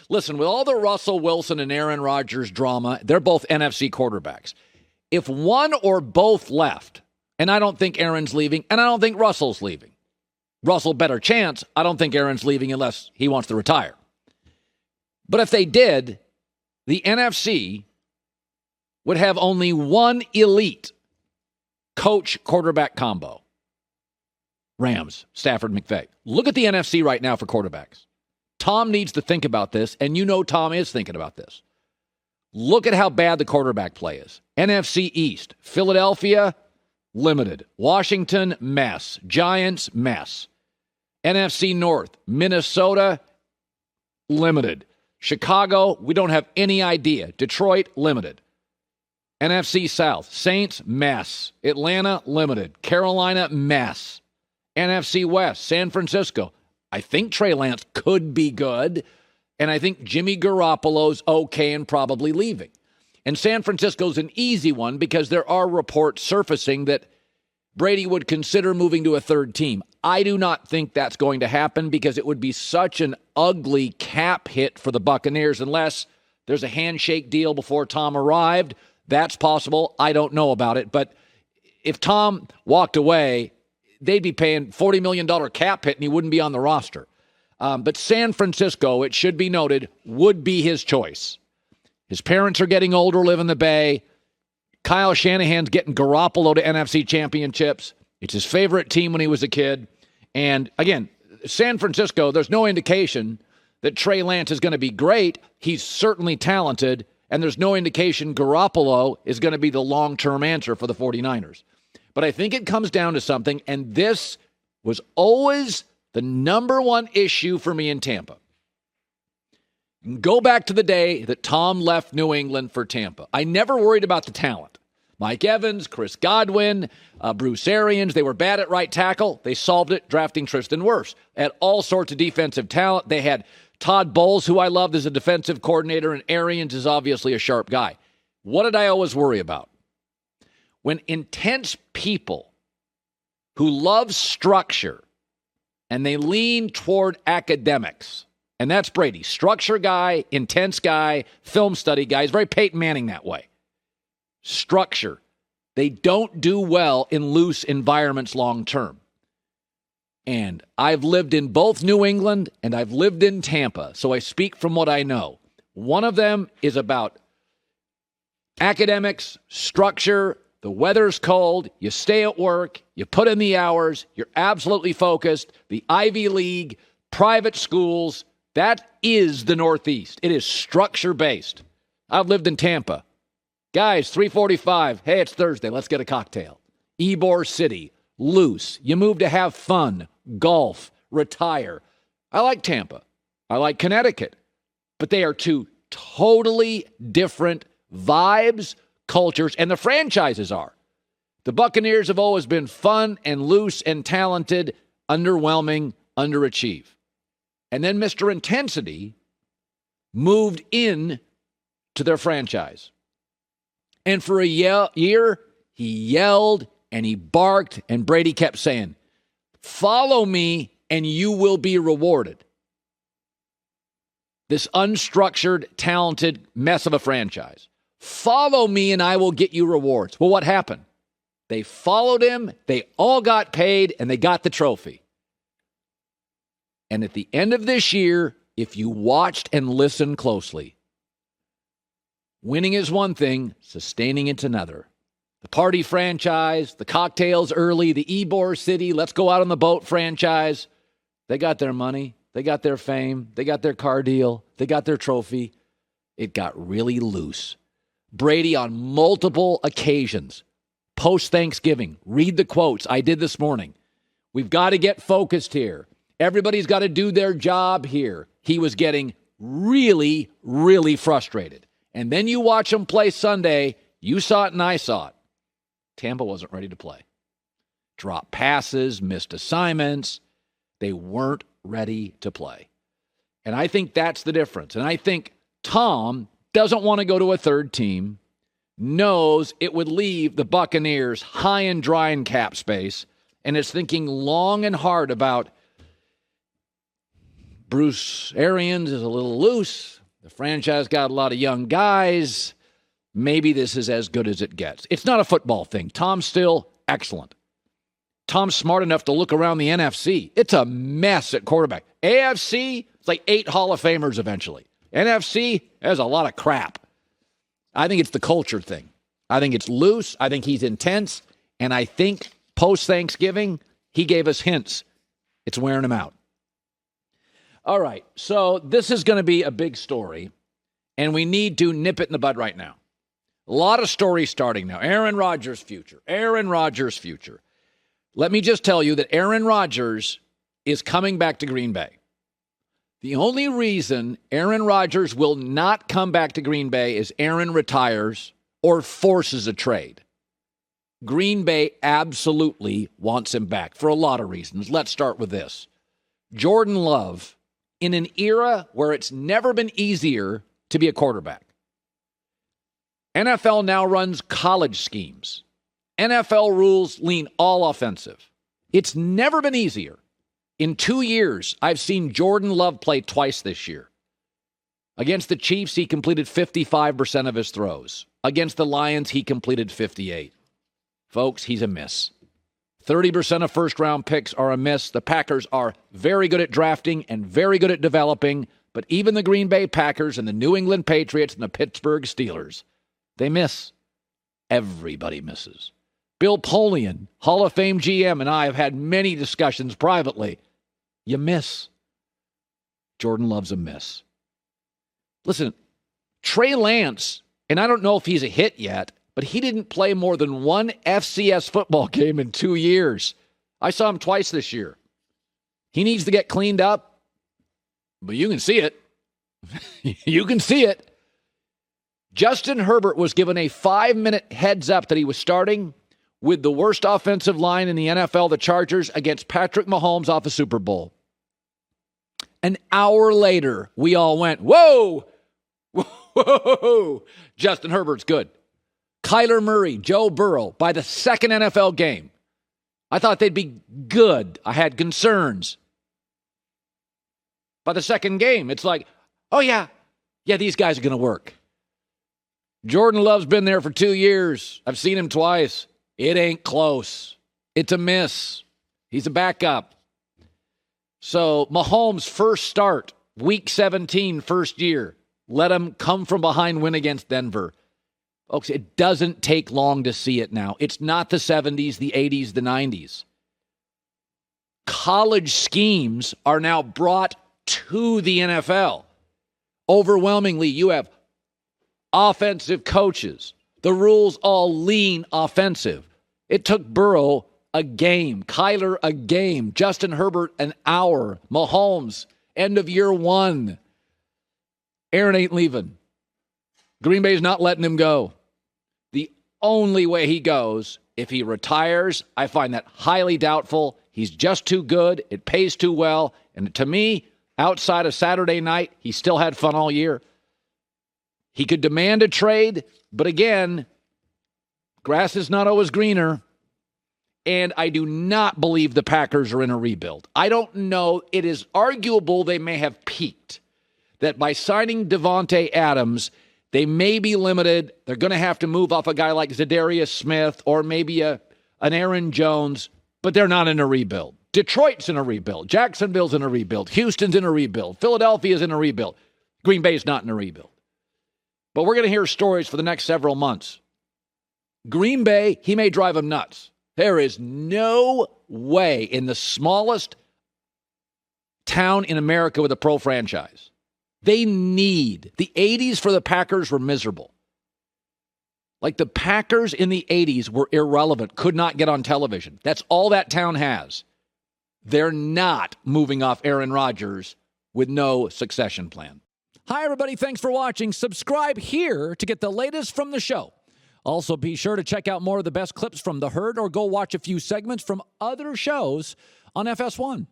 Listen, with all the Russell Wilson and Aaron Rodgers drama, they're both NFC quarterbacks. If one or both left, and I don't think Aaron's leaving, and I don't think Russell's leaving. Russell, better chance. I don't think Aaron's leaving unless he wants to retire. But if they did, the NFC would have only one elite coach-quarterback combo. Rams, Stafford, McVay. Look at the NFC right now for quarterbacks. Tom needs to think about this, and you know Tom is thinking about this. Look at how bad the quarterback play is. NFC East, Philadelphia, limited. Washington, mess. Giants, mess. NFC North, Minnesota, limited. Chicago, we don't have any idea. Detroit, limited. NFC South, Saints, mess. Atlanta, limited. Carolina, mess. NFC West, San Francisco. I think Trey Lance could be good, and I think Jimmy Garoppolo's okay and probably leaving. And San Francisco's an easy one because there are reports surfacing that Brady would consider moving to a third team. I do not think that's going to happen because it would be such an ugly cap hit for the Buccaneers unless there's a handshake deal before Tom arrived. That's possible. I don't know about it. But if Tom walked away, they'd be paying $40 million cap hit and he wouldn't be on the roster. But San Francisco, it should be noted, would be his choice. His parents are getting older, live in the Bay. Kyle Shanahan's getting Garoppolo to NFC championships. It's his favorite team when he was a kid. And again, San Francisco, there's no indication that Trey Lance is going to be great. He's certainly talented. And there's no indication Garoppolo is going to be the long-term answer for the 49ers. But I think it comes down to something, and this was always the number one issue for me in Tampa. Go back to the day that Tom left New England for Tampa. I never worried about the talent. Mike Evans, Chris Godwin, Bruce Arians, they were bad at right tackle. They solved it drafting Tristan Wirfs. Had all sorts of defensive talent. They had Todd Bowles, who I loved as a defensive coordinator, and Arians is obviously a sharp guy. What did I always worry about? When intense people who love structure and they lean toward academics, and that's Brady, structure guy, intense guy, film study guy. He's very Peyton Manning that way. Structure. They don't do well in loose environments long term. And I've lived in both New England and I've lived in Tampa, so I speak from what I know. One of them is about academics, structure. The weather's cold, you stay at work, you put in the hours, you're absolutely focused. The Ivy League, private schools, that is the Northeast. It is structure-based. I've lived in Tampa. Guys, 3:45, hey, it's Thursday, let's get a cocktail. Ybor City, loose. You move to have fun, golf, retire. I like Tampa. I like Connecticut. But they are two totally different vibes, cultures, and the franchises are. The Buccaneers have always been fun and loose and talented, underwhelming, underachieve. And then Mr. Intensity moved in to their franchise. And for a year, he yelled and he barked, and Brady kept saying, "Follow me and you will be rewarded." This unstructured, talented mess of a franchise. Follow me and I will get you rewards. Well, what happened? They followed him, they all got paid, and they got the trophy. And at the end of this year, if you watched and listened closely, winning is one thing, sustaining it's another. The party franchise, the cocktails early, the Ybor City, let's go out on the boat franchise. They got their money, they got their fame, they got their car deal, they got their trophy. It got really loose. Brady on multiple occasions, post-Thanksgiving, read the quotes I did this morning. We've got to get focused here. Everybody's got to do their job here. He was getting really, really frustrated. And then you watch him play Sunday. You saw it and I saw it. Tampa wasn't ready to play. Dropped passes, missed assignments. They weren't ready to play. And I think that's the difference. And I think Tom doesn't want to go to a third team, knows it would leave the Buccaneers high and dry in cap space, and is thinking long and hard about Bruce Arians is a little loose. The franchise got a lot of young guys. Maybe this is as good as it gets. It's not a football thing. Tom's still excellent. Tom's smart enough to look around the NFC. It's a mess at quarterback. AFC, it's like 8 Hall of Famers eventually. NFC, there's a lot of crap. I think it's the culture thing. I think it's loose. I think he's intense. And I think post-Thanksgiving, he gave us hints. It's wearing him out. All right, so this is going to be a big story, and we need to nip it in the bud right now. A lot of stories starting now. Aaron Rodgers' future. Aaron Rodgers' future. Let me just tell you that Aaron Rodgers is coming back to Green Bay. The only reason Aaron Rodgers will not come back to Green Bay is Aaron retires or forces a trade. Green Bay absolutely wants him back for a lot of reasons. Let's start with this. Jordan Love, in an era where it's never been easier to be a quarterback. NFL now runs college schemes. NFL rules lean all offensive. It's never been easier. In 2 years, I've seen Jordan Love play twice this year. Against the Chiefs, he completed 55% of his throws. Against the Lions, he completed 58%. Folks, he's a miss. 30% of first-round picks are a miss. The Packers are very good at drafting and very good at developing, but even the Green Bay Packers and the New England Patriots and the Pittsburgh Steelers, they miss. Everybody misses. Bill Polian, Hall of Fame GM, and I have had many discussions privately. You miss. Jordan Love's a miss. Listen, Trey Lance, and I don't know if he's a hit yet, but he didn't play more than one FCS football game in 2 years. I saw him twice this year. He needs to get cleaned up, but you can see it. You can see it. Justin Herbert was given a 5-minute heads up that he was starting with the worst offensive line in the NFL, the Chargers, against Patrick Mahomes off the Super Bowl. An hour later, we all went, whoa, whoa, Justin Herbert's good. Kyler Murray, Joe Burrow, by the second NFL game, I thought they'd be good. I had concerns. By the second game, it's like, oh yeah, these guys are going to work. Jordan Love's been there for 2 years. I've seen him twice. It ain't close. It's a miss. He's a backup. So Mahomes' first start, week 17, first year. Let him come from behind, win against Denver. Folks, it doesn't take long to see it now. It's not the 70s, the 80s, the 90s. College schemes are now brought to the NFL. Overwhelmingly, you have offensive coaches. The rules all lean offensive. It took Burrow a game, Kyler a game, Justin Herbert an hour, Mahomes, end of year 1. Aaron ain't leaving. Green Bay's not letting him go. The only way he goes, if he retires, I find that highly doubtful. He's just too good. It pays too well. And to me, outside of Saturday night, he still had fun all year. He could demand a trade, but again, grass is not always greener. And I do not believe the Packers are in a rebuild. I don't know. It is arguable they may have peaked. That by signing Devontae Adams, they may be limited. They're going to have to move off a guy like Zadarius Smith or maybe an Aaron Jones, but they're not in a rebuild. Detroit's in a rebuild. Jacksonville's in a rebuild. Houston's in a rebuild. Philadelphia's in a rebuild. Green Bay's not in a rebuild. But we're going to hear stories for the next several months. Green Bay, he may drive them nuts. There is no way in the smallest town in America with a pro franchise. They need. The 80s for the Packers were miserable. Like the Packers in the 80s were irrelevant, could not get on television. That's all that town has. They're not moving off Aaron Rodgers with no succession plan. Hi, everybody. Thanks for watching. Subscribe here to get the latest from the show. Also, be sure to check out more of the best clips from The Herd or go watch a few segments from other shows on FS1.